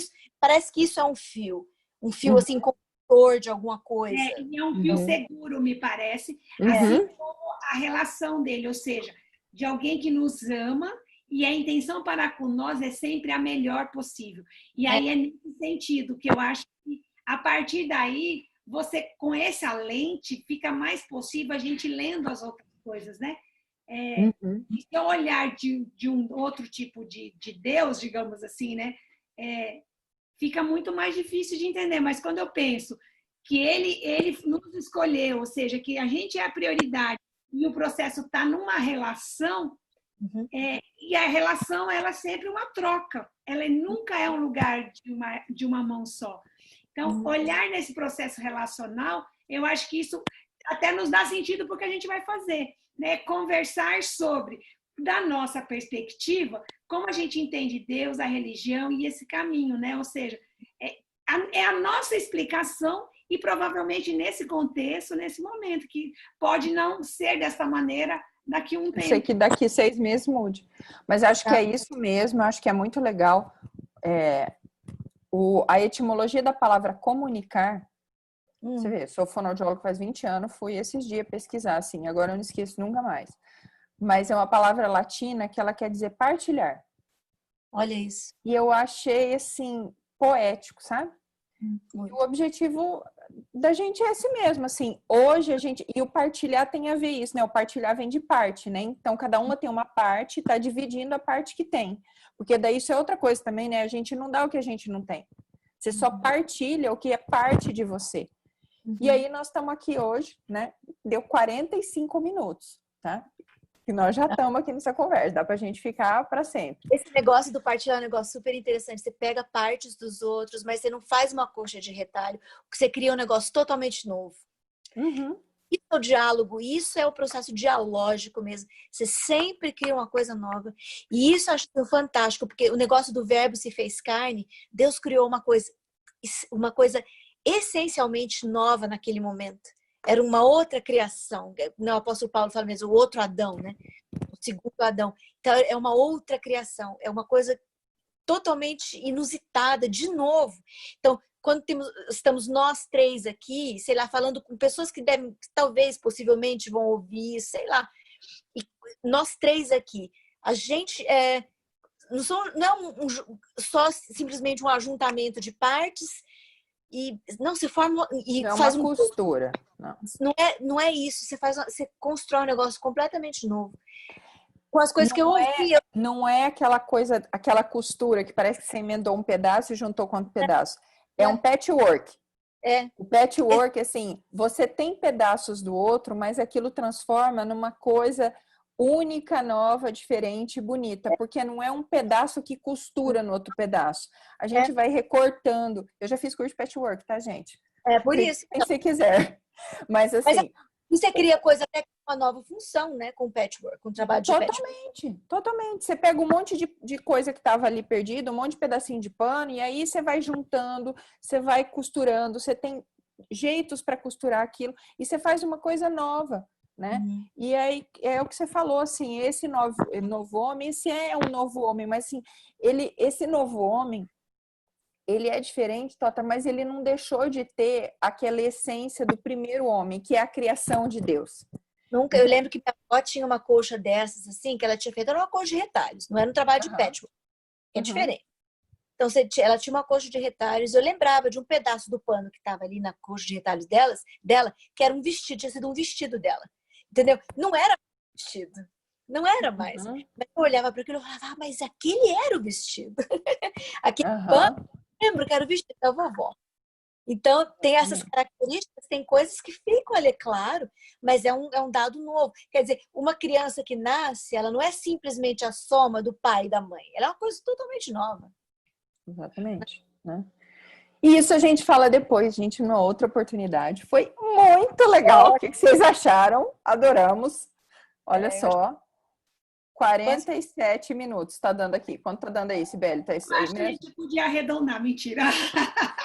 isso é um fio assim, condutor de alguma coisa. E é um fio seguro, me parece. Assim como a relação dele, ou seja, de alguém que nos ama e a intenção para com nós é sempre a melhor possível. E aí é nesse sentido que eu acho que, a partir daí, você, com essa lente, fica mais possível a gente lendo as outras coisas, né? Se eu olhar de um outro tipo de Deus, digamos assim, né? Fica muito mais difícil de entender. Mas quando eu penso que ele nos escolheu, ou seja, que a gente é a prioridade e o processo está numa relação, e a relação ela é sempre uma troca. Ela nunca é um lugar de uma mão só. Então, olhar nesse processo relacional, eu acho que isso até nos dá sentido porque a gente vai fazer, né? Conversar sobre, da nossa perspectiva, como a gente entende Deus, a religião e esse caminho, né? Ou seja, é a nossa explicação e provavelmente nesse contexto, nesse momento, que pode não ser dessa maneira daqui a um tempo. Eu sei que daqui 6 meses mude. Mas acho que é isso mesmo, acho que é muito legal. A etimologia da palavra comunicar, você vê, sou fonoaudióloga faz 20 anos, fui esses dias pesquisar, assim, agora eu não esqueço nunca mais. Mas é uma palavra latina que ela quer dizer partilhar. Olha isso. E eu achei, assim, poético, sabe? E o objetivo da gente é esse mesmo, assim, hoje a gente, e o partilhar tem a ver isso, né? O partilhar vem de parte, né? Então, cada uma tem uma parte, tá dividindo a parte que tem. Porque daí isso é outra coisa também, né? A gente não dá o que a gente não tem. Você só partilha o que é parte de você. E aí nós estamos aqui hoje, né? Deu 45 minutos, tá? E nós já estamos aqui nessa conversa, dá pra gente ficar para sempre. Esse negócio do partilhar é um negócio super interessante. Você pega partes dos outros, mas você não faz uma coxa de retalho, você cria um negócio totalmente novo. Isso é o diálogo, isso é o processo dialógico mesmo. Você sempre cria uma coisa nova. E isso eu acho fantástico, porque o negócio do verbo se fez carne, Deus criou uma coisa essencialmente nova naquele momento. Era uma outra criação. O apóstolo Paulo fala mesmo, o outro Adão, né? O segundo Adão. Então, é uma outra criação. É uma coisa totalmente inusitada, de novo. Então, quando estamos nós três aqui, sei lá, falando com pessoas que talvez, possivelmente vão ouvir, sei lá. E nós três aqui, a gente não é só simplesmente um ajuntamento de partes e não se forma e não faz é uma costura. Não é isso. Você constrói um negócio completamente novo. Com as coisas que eu ouvi. Não é aquela coisa, aquela costura que parece que você emendou um pedaço e juntou com outro pedaço. É um patchwork. O patchwork, assim, você tem pedaços do outro, mas aquilo transforma numa coisa única, nova, diferente e bonita, porque não é um pedaço que costura no outro pedaço. A gente vai recortando. Eu já fiz curso de patchwork, tá, gente? É por isso. Se você quiser. Mas assim... você cria coisa até com uma nova função, né? Com patchwork, com trabalho de patchwork. Totalmente. Você pega um monte de coisa que estava ali perdida, um monte de pedacinho de pano, e aí você vai juntando, você vai costurando, você tem jeitos para costurar aquilo, e você faz uma coisa nova, né? E aí é o que você falou, assim, esse novo homem, esse é um novo homem, mas assim, esse novo homem, ele é diferente, Tota, mas ele não deixou de ter aquela essência do primeiro homem, que é a criação de Deus. Nunca. Eu lembro que minha avó tinha uma coxa dessas, assim, que ela tinha feito, era uma coxa de retalhos, não era um trabalho de patchwork. É diferente. Então, ela tinha uma coxa de retalhos. Eu lembrava de um pedaço do pano que estava ali na coxa de retalhos dela, que era um vestido, tinha sido um vestido dela. Entendeu? Não era vestido. Não era mais. Mas eu olhava para aquilo e falava, mas aquele era o vestido. Aquele pano, eu lembro que era o vestido da vovó. Então, tem essas características, tem coisas que ficam ali, claro, mas é um dado novo. Quer dizer, uma criança que nasce, ela não é simplesmente a soma do pai e da mãe. Ela é uma coisa totalmente nova. Exatamente, né? E isso a gente fala depois, gente, numa outra oportunidade. Foi muito legal. O que vocês acharam? Adoramos. Olha só. 47 minutos tá dando aqui. Quanto tá dando aí, Sibeli? Tá isso aí mesmo? mesmo? A gente podia arredondar, mentira.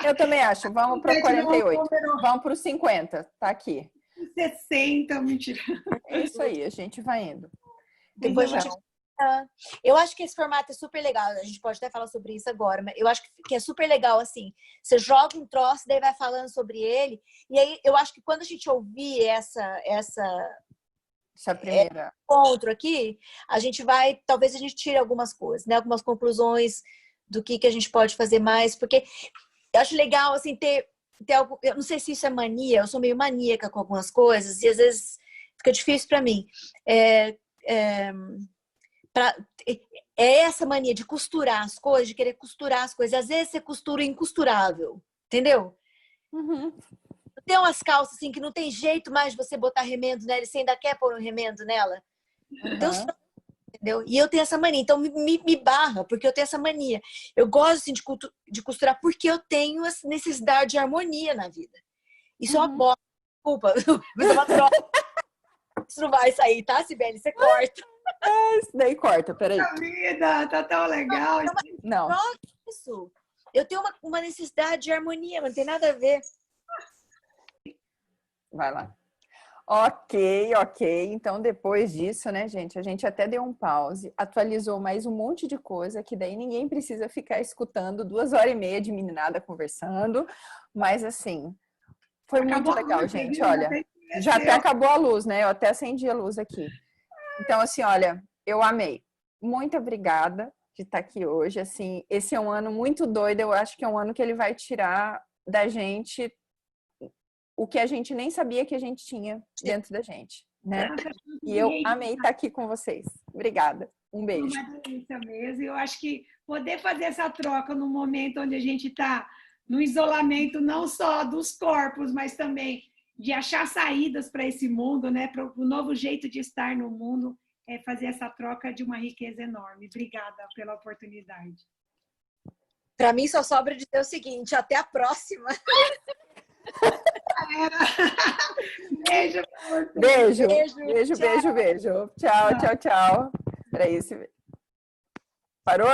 Eu também acho. Vamos para 48. Vamos para os 50. Tá aqui. 60, mentira. É isso aí, a gente vai indo. Depois eu acho que esse formato é super legal. A gente pode até falar sobre isso agora, mas eu acho que é super legal, assim. Você joga um troço, daí vai falando sobre ele. E aí, eu acho que quando a gente ouvir essa primeira encontro aqui, talvez a gente tire algumas coisas, né? Algumas conclusões do que a gente pode fazer mais, porque eu acho legal, assim, ter algo. Eu não sei se isso é mania, eu sou meio maníaca com algumas coisas, e às vezes fica difícil para mim. É essa mania de costurar as coisas, de querer costurar as coisas. Às vezes você costura o incosturável, entendeu? Tem umas calças assim que não tem jeito mais de você botar remendo nela, você ainda quer pôr um remendo nela. Deus, entendeu? E eu tenho essa mania, então me barra, porque eu tenho essa mania. Eu gosto assim, de costurar porque eu tenho essa necessidade de harmonia na vida. Isso é uma bosta. Desculpa, é uma troca. Isso não vai sair, tá, Sibeli? Você corta. Isso daí corta, peraí. A vida tá tão legal. Não. Isso. Eu tenho uma necessidade de harmonia, mas não tem nada a ver. Vai lá. Ok. Então, depois disso, né, gente, a gente até deu um pause, atualizou mais um monte de coisa, que daí ninguém precisa ficar escutando 2h30 de meninada conversando. Mas, assim, foi muito legal, gente. Olha, já até acabou a luz, né? Eu até acendi a luz aqui. Então, assim, olha, eu amei. Muito obrigada de estar aqui hoje. Assim, esse é um ano muito doido. Eu acho que é um ano que ele vai tirar da gente o que a gente nem sabia que a gente tinha dentro da gente, né? E eu amei estar aqui com vocês. Obrigada. Um beijo. Uma delícia mesmo. Eu acho que poder fazer essa troca no momento onde a gente está no isolamento não só dos corpos, mas também de achar saídas para esse mundo, né? Para o novo jeito de estar no mundo, fazer essa troca de uma riqueza enorme. Obrigada pela oportunidade. Para mim, só sobra dizer o seguinte: até a próxima. Beijo. Beijo. Tchau. Era isso. Parou?